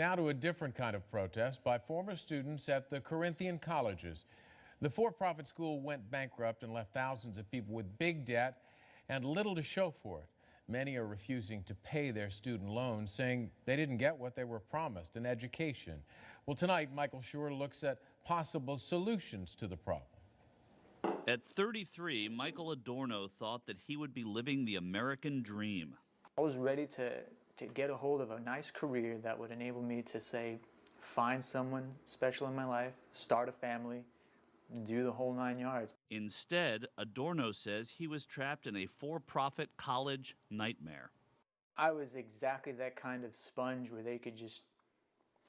Now to a different kind of protest by former students at the Corinthian colleges. The for-profit school went bankrupt and left thousands of people with big debt and little to show for it. Many are refusing to pay their student loans, saying they didn't get what they were promised, an education. Well, tonight, Michael Schur looks at possible solutions to the problem. At 33, Michael Adorno thought that he would be living the American dream. I was ready to get a hold of a nice career that would enable me to, say, find someone special in my life, start a family, do the whole 9 yards. Instead, Adorno says he was trapped in a for-profit college nightmare. I was exactly that kind of sponge where they could just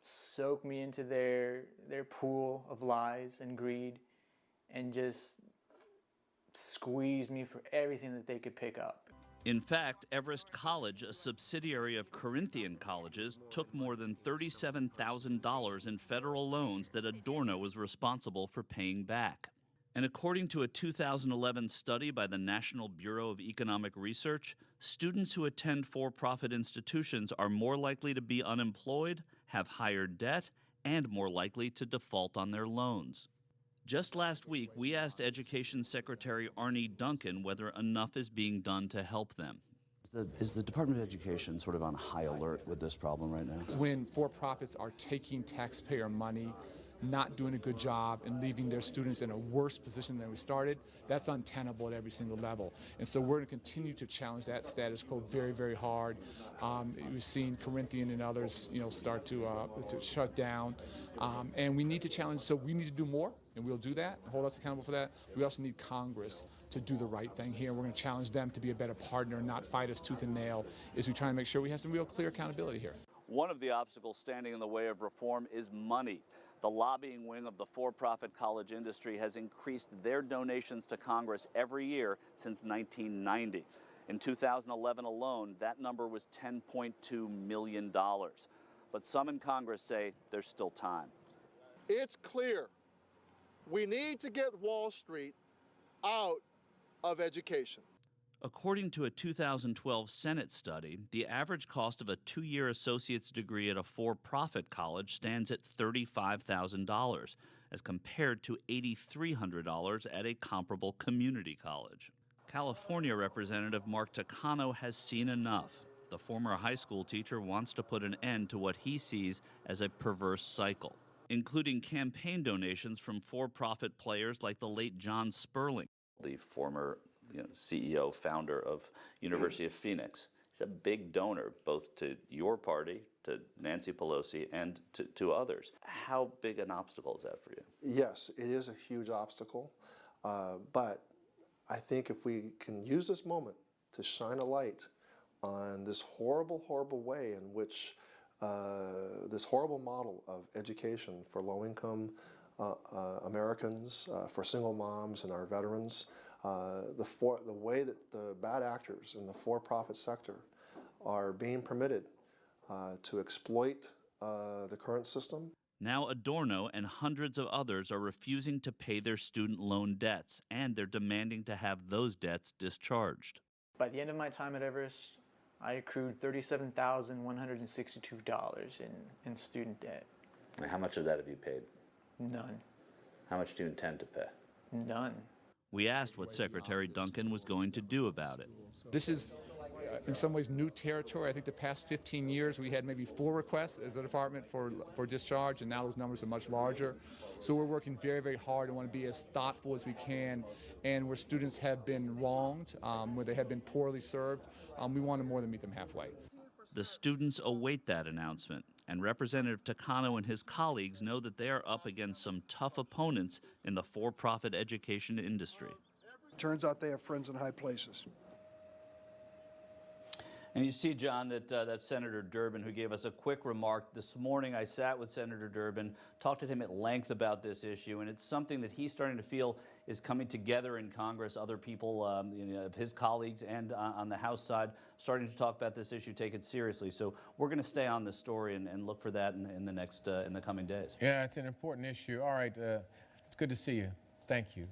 soak me into their pool of lies and greed and just squeeze me for everything that they could pick up. In fact, Everest College, a subsidiary of Corinthian colleges, took more than $37,000 in federal loans that Adorno was responsible for paying back. And according to a 2011 study by the National Bureau of Economic Research, students who attend for-profit institutions are more likely to be unemployed, have higher debt, and more likely to default on their loans. Just last week, we asked Education Secretary Arne Duncan whether enough is being done to help them. Is the Department of Education sort of on high alert with this problem right now? When for-profits are taking taxpayer money, not doing a good job, and leaving their students in a worse position than we started, that's untenable at every single level. And so we're going to continue to challenge that status quo very, very hard. We've seen Corinthian and others, start to shut down, and we need to challenge. So we need to do more, and we'll do that. Hold us accountable for that. We also need Congress to do the right thing here. We're going to challenge them to be a better partner, and not fight us tooth and nail, as we try to make sure we have some real clear accountability here. One of the obstacles standing in the way of reform is money. The lobbying wing of the for-profit college industry has increased their donations to Congress every year since 1990. In 2011 alone, that number was $10.2 million. But some in Congress say there's still time. It's clear we need to get Wall Street out of education. According to a 2012 Senate study, the average cost of a two-year associate's degree at a for-profit college stands at $35,000, as compared to $8,300 at a comparable community college. California Representative Mark Takano has seen enough. The former high school teacher wants to put an end to what he sees as a perverse cycle, including campaign donations from for-profit players like the late John Sperling, the former CEO, founder of University of Phoenix. He's a big donor both to your party, to Nancy Pelosi, and to others. How big an obstacle is that for you? Yes, it is a huge obstacle, but I think if we can use this moment to shine a light on this horrible, horrible way in which this horrible model of education for low-income Americans, for single moms and our veterans, the way that the bad actors in the for-profit sector are being permitted to exploit the current system. Now Adorno and hundreds of others are refusing to pay their student loan debts, and they're demanding to have those debts discharged. By the end of my time at Everest, I accrued $37,162 in student debt. And how much of that have you paid? None. How much do you intend to pay? None. We asked what Secretary Duncan was going to do about it. This is, in some ways, new territory. I think the past 15 years we had maybe 4 requests as a department for discharge, and now those numbers are much larger. So we're working very, very hard and want to be as thoughtful as we can. And where students have been wronged, where they have been poorly served, we want to more than meet them halfway. The students await that announcement, and Representative Takano and his colleagues know that they are up against some tough opponents in the for-profit education industry. Turns out they have friends in high places. And you see, John, that's Senator Durbin, who gave us a quick remark. This morning I sat with Senator Durbin, talked to him at length about this issue, and it's something that he's starting to feel is coming together in Congress. Other people, of his colleagues and on the House side, starting to talk about this issue, take it seriously. So we're going to stay on this story and look for that in the coming days. Yeah, it's an important issue. All right, it's good to see you. Thank you.